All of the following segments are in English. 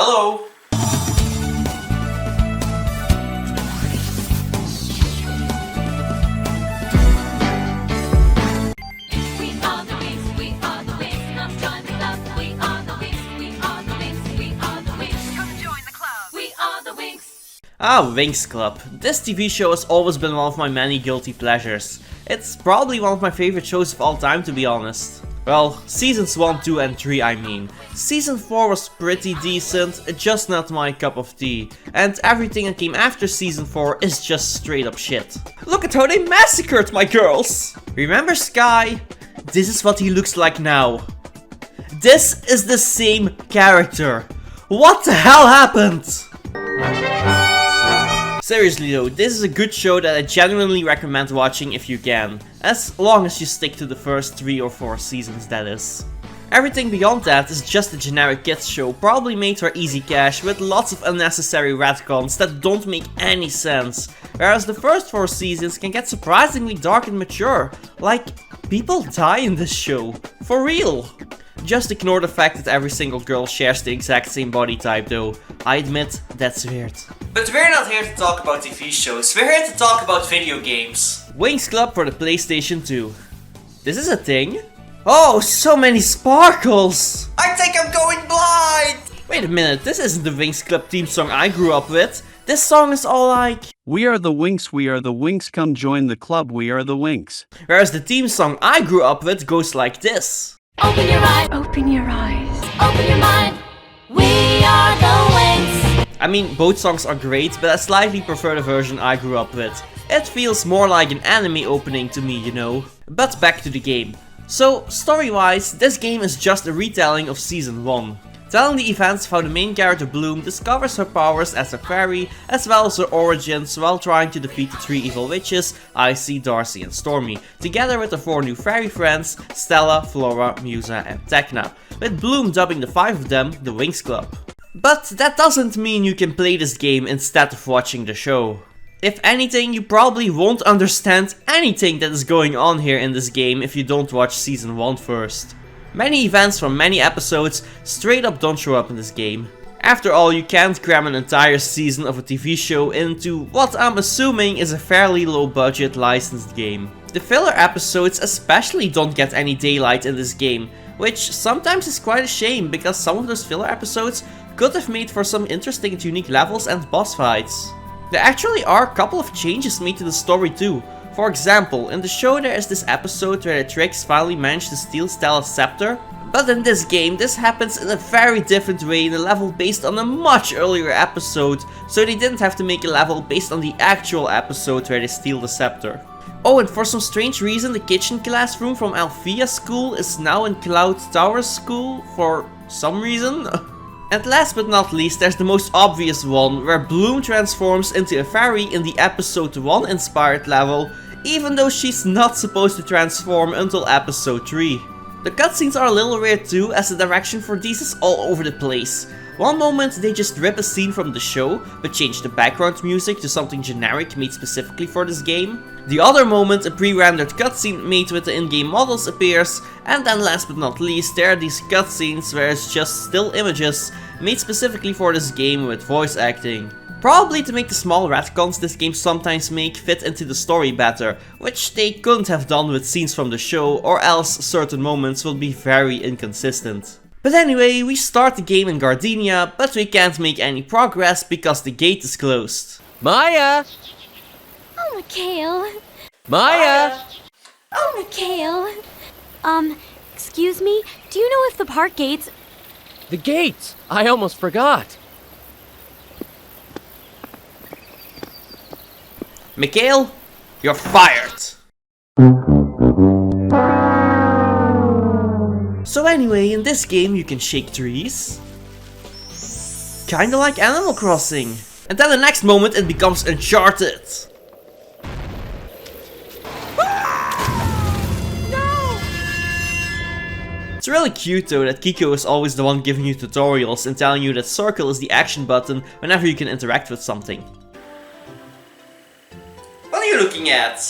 Hello! Winx Club. This TV show has always been one of my many guilty pleasures. It's probably one of my favorite shows of all time, to be honest. Well, seasons 1, 2 and 3 I mean. Season 4 was pretty decent, just not my cup of tea. And everything that came after season 4 is just straight up shit. Look at how they massacred my girls! Remember Sky? This is what he looks like now. This is the same character. What the hell happened? Seriously though, this is a good show that I genuinely recommend watching if you can. As long as you stick to the first 3 or 4 seasons, that is. Everything beyond that is just a generic kids show, probably made for easy cash, with lots of unnecessary retcons that don't make any sense. Whereas the first 4 seasons can get surprisingly dark and mature. Like, people die in this show. For real. Just ignore the fact that every single girl shares the exact same body type though. I admit, that's weird. But we're not here to talk about TV shows, we're here to talk about video games. Winx Club for the PlayStation 2. This is a thing? Oh, so many sparkles! I think I'm going blind! Wait a minute, this isn't the Winx Club theme song I grew up with. This song is all like... We are the Winx, come join the club, we are the Winx. Whereas the theme song I grew up with goes like this. Open your eyes, open your eyes, open your mind. We are the Winx. I mean, both songs are great, but I slightly prefer the version I grew up with. It feels more like an anime opening to me, you know. But back to the game. So, story-wise, this game is just a retelling of Season 1. Telling the events of how the main character Plumm discovers her powers as a fairy, as well as her origins while trying to defeat the 3 evil witches, Icy, Darcy and Stormy, together with her 4 new fairy friends, Stella, Flora, Musa and Tecna, with Plumm dubbing the 5 of them the Winx Club. But that doesn't mean you can play this game instead of watching the show. If anything, you probably won't understand anything that is going on here in this game if you don't watch Season 1 first. Many events from many episodes straight up don't show up in this game. After all, you can't cram an entire season of a TV show into what I'm assuming is a fairly low budget licensed game. The filler episodes especially don't get any daylight in this game, which sometimes is quite a shame because some of those filler episodes could have made for some interesting and unique levels and boss fights. There actually are a couple of changes made to the story too. For example, in the show there is this episode where the Tricks finally manage to steal Stella's scepter, but in this game this happens in a very different way in a level based on a much earlier episode, so they didn't have to make a level based on the actual episode where they steal the scepter. Oh, and for some strange reason the kitchen classroom from Alfea school is now in Cloud Tower school for some reason. And last but not least, there's the most obvious one, where Plumm transforms into a fairy in the episode 1 inspired level, even though she's not supposed to transform until episode 3. The cutscenes are a little weird too, as the direction for these is all over the place. One moment they just rip a scene from the show, but change the background music to something generic made specifically for this game. The other moment a pre-rendered cutscene made with the in-game models appears, and then last but not least there are these cutscenes where it's just still images made specifically for this game with voice acting. Probably to make the small retcons this game sometimes make fit into the story better, which they couldn't have done with scenes from the show, or else certain moments will be very inconsistent. But anyway, we start the game in Gardenia, but we can't make any progress because the gate is closed. Maya! Oh, Mikhail. Maya! Oh, Mikhail. Excuse me, do you know if the park gates... The gates! I almost forgot. Mikhail, you're fired! So anyway, in this game you can shake trees. Kinda like Animal Crossing. And then the next moment it becomes Uncharted. It's really cute though that Kiko is always the one giving you tutorials and telling you that circle is the action button whenever you can interact with something. What are you looking at?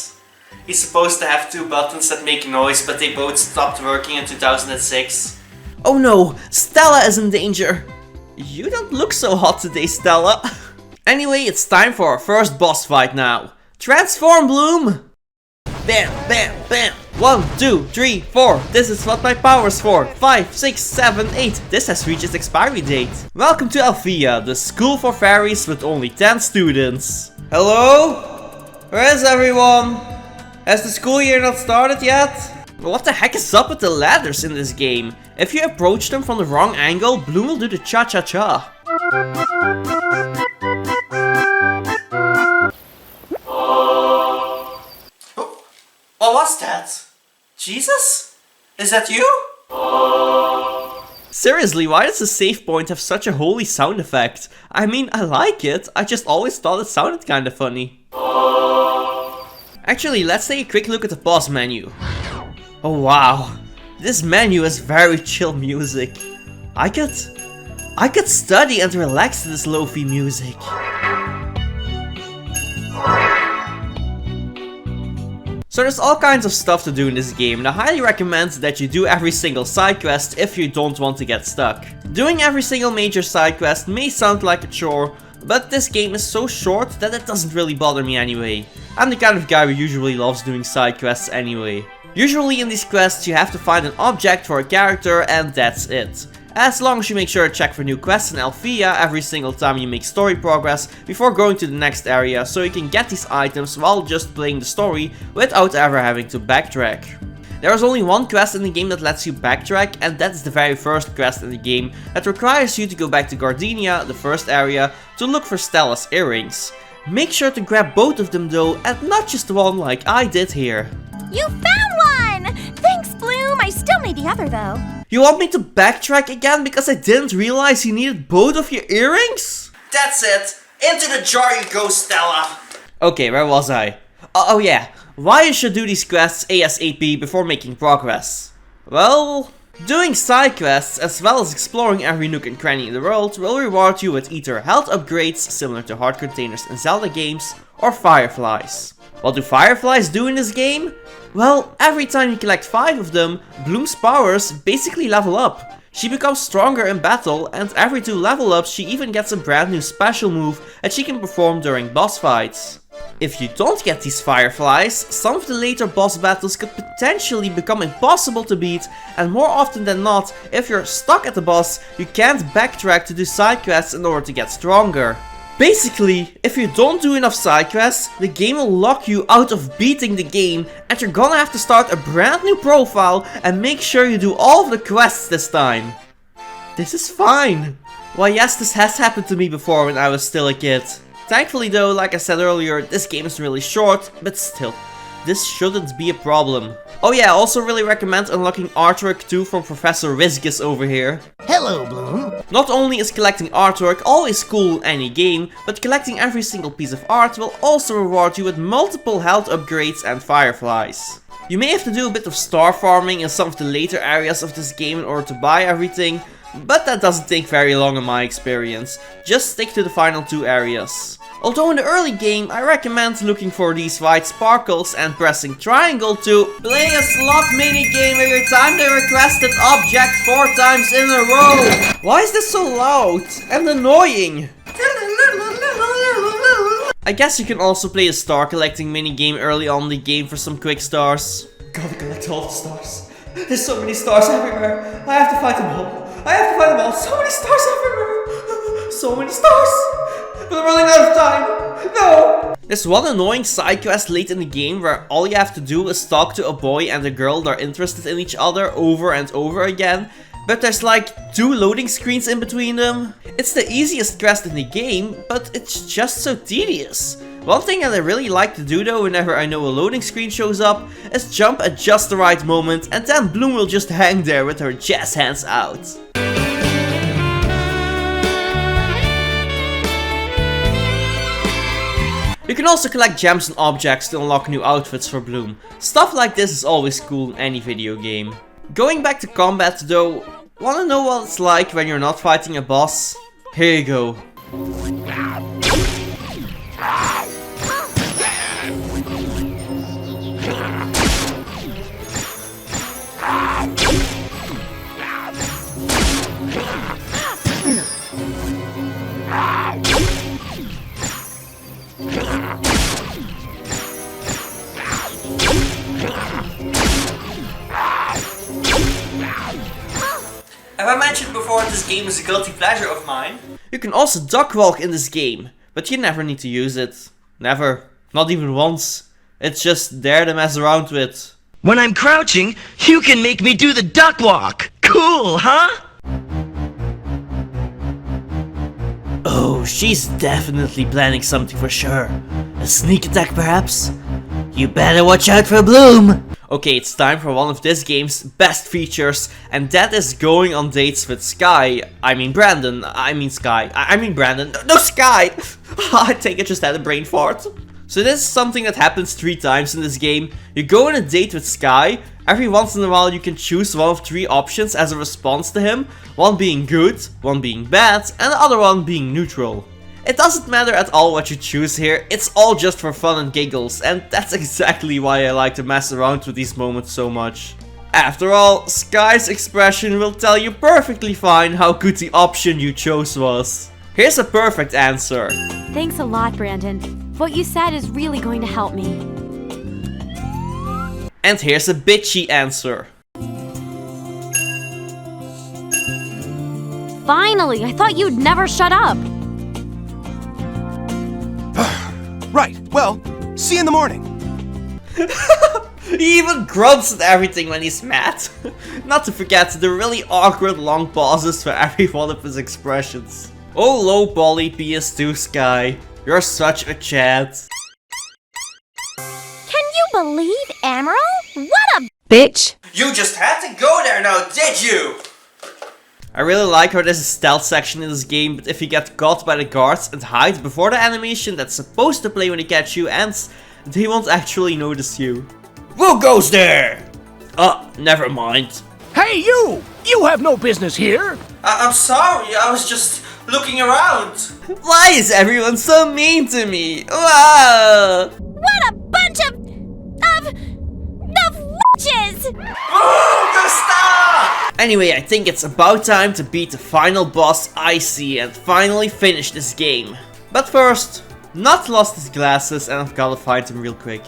He's supposed to have 2 buttons that make noise, but they both stopped working in 2006. Oh no! Stella is in danger! You don't look so hot today, Stella. Anyway, it's time for our first boss fight now. Transform, Bloom! Bam, bam, bam! 1, 2, 3, 4. This is what my power's for. 5, 6, 7, 8. This has reached its expiry date. Welcome to Alfea, the school for fairies with only 10 students. Hello? Where is everyone? Has the school year not started yet? What the heck is up with the ladders in this game? If you approach them from the wrong angle, Bloom will do the cha-cha-cha. What was that? Jesus? Is that you? Seriously, why does the save point have such a holy sound effect? I mean, I like it, I just always thought it sounded kinda funny. Actually, let's take a quick look at the boss menu. Oh wow, this menu has very chill music. I could study and relax to this lo-fi music. So there's all kinds of stuff to do in this game, and I highly recommend that you do every single side quest if you don't want to get stuck. Doing every single major side quest may sound like a chore, but this game is so short that it doesn't really bother me anyway. I'm the kind of guy who usually loves doing side quests anyway. Usually in these quests you have to find an object for a character and that's it. As long as you make sure to check for new quests in Alfea every single time you make story progress before going to the next area, so you can get these items while just playing the story without ever having to backtrack. There is only one quest in the game that lets you backtrack, and that is the very first quest in the game that requires you to go back to Gardenia, the first area, to look for Stella's earrings. Make sure to grab both of them though, and not just one like I did here. You found one! Thanks, Plumm! I still need the other though. You want me to backtrack again because I didn't realize you needed both of your earrings? That's it! Into the jar you go, Stella! Okay, where was I? Oh yeah, why you should do these quests ASAP before making progress? Well, doing side quests as well as exploring every nook and cranny in the world will reward you with either health upgrades similar to heart containers in Zelda games or fireflies. What do fireflies do in this game? Well, every time you collect 5 of them, Bloom's powers basically level up. She becomes stronger in battle, and every 2 level ups she even gets a brand new special move that she can perform during boss fights. If you don't get these fireflies, some of the later boss battles could potentially become impossible to beat, and more often than not, if you're stuck at the boss, you can't backtrack to do side quests in order to get stronger. Basically, if you don't do enough side quests, the game will lock you out of beating the game, and you're gonna have to start a brand new profile and make sure you do all of the quests this time. This is fine. Well, yes, this has happened to me before when I was still a kid. Thankfully though, like I said earlier, this game is really short, but still, this shouldn't be a problem. Oh yeah, I also really recommend unlocking artwork too from Professor Wizgus over here. Hello, Bloom. Not only is collecting artwork always cool in any game, but collecting every single piece of art will also reward you with multiple health upgrades and fireflies. You may have to do a bit of star farming in some of the later areas of this game in order to buy everything, but that doesn't take very long in my experience. Just stick to the final 2 areas. Although in the early game, I recommend looking for these white sparkles and pressing triangle to play a slot minigame where you time the requested object 4 times in a row. Why is this so loud and annoying? I guess you can also play a star collecting minigame early on in the game for some quick stars. Gotta collect all the stars. There's so many stars everywhere. I have to find them all. I have to find them all. So many stars everywhere. So many stars. But I'm running out of time! No! There's one annoying side quest late in the game where all you have to do is talk to a boy and a girl that are interested in each other over and over again, but there's like 2 loading screens in between them. It's the easiest quest in the game, but it's just so tedious. One thing that I really like to do though whenever I know a loading screen shows up is jump at just the right moment, and then Bloom will just hang there with her jazz hands out. You can also collect gems and objects to unlock new outfits for Bloom. Stuff like this is always cool in any video game. Going back to combat though, wanna know what it's like when you're not fighting a boss? Here you go. game is a guilty pleasure of mine. You can also duck walk in this game, but you never need to use it. Never. Not even once. It's just there to mess around with. When I'm crouching, you can make me do the duck walk. Cool, huh? Oh, she's definitely planning something for sure. A sneak attack perhaps? You better watch out for Plumm! Okay, it's time for one of this game's best features, and that is going on dates with Sky. I mean Brandon. I mean Sky. I mean Brandon. No, Sky! I think I just had a brain fart. So this is something that happens 3 times in this game. You go on a date with Sky. Every once in a while you can choose one of 3 options as a response to him. One being good, one being bad, and the other one being neutral. It doesn't matter at all what you choose here, it's all just for fun and giggles, and that's exactly why I like to mess around with these moments so much. After all, Sky's expression will tell you perfectly fine how good the option you chose was. Here's a perfect answer. Thanks a lot, Brandon. What you said is really going to help me. And here's a bitchy answer. Finally, I thought you'd never shut up. Right, well, see you in the morning. He even grunts at everything when he's mad. Not to forget the really awkward long pauses for every one of his expressions. Oh low poly PS2 Sky, you're such a Chad. Can you believe Emerald? What a Bitch. You just had to go there now, did you? I really like how there's a stealth section in this game, but if you get caught by the guards and hide before the animation that's supposed to play when they catch you ends, they won't actually notice you. Who goes there? Never mind. Hey, you! You have no business here! I'm sorry, I was just looking around. Why is everyone so mean to me? Wow! What a bunch of witches! Anyway, I think it's about time to beat the final boss, Icy, and finally finish this game. But first, Nut lost his glasses and I've gotta find him real quick.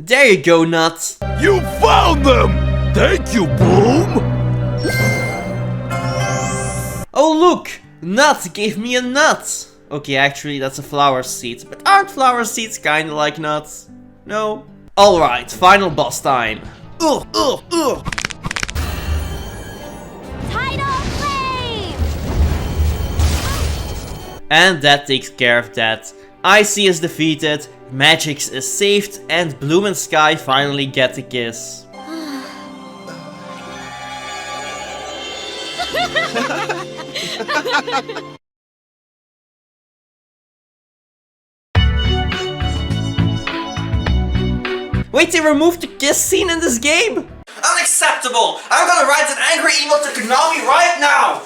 There you go, Nut! You found them! Thank you, Plumm! Oh look! Nut gave me a nut! Okay, actually that's a flower seed, but aren't flower seeds kinda like nuts? No? Alright, final boss time. Tidal flame! And that takes care of that. Icy is defeated, Magix is saved, and Plumm and Sky finally get a kiss. Wait, they removed the kiss scene in this game? Unacceptable! I'm gonna write an angry email to Konami right now!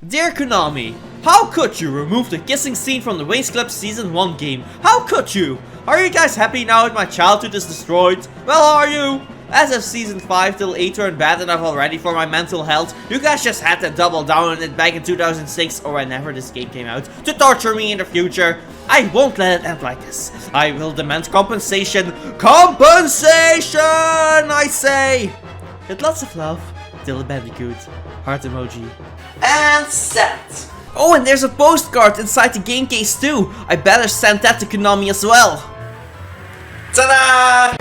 Dear Konami, how could you remove the kissing scene from the Winx Club Season 1 game? How could you? Are you guys happy now that my childhood is destroyed? Well, are you? As of Season 5 till 8 turned bad enough already for my mental health, you guys just had to double down on it back in 2006 or whenever this game came out to torture me in the future. I won't let it end like this. I will demand compensation. Compensation, I say! With lots of love, DylanBandicoot. Heart emoji. And set. Oh, and there's a postcard inside the game case too. I better send that to Konami as well. Ta-da!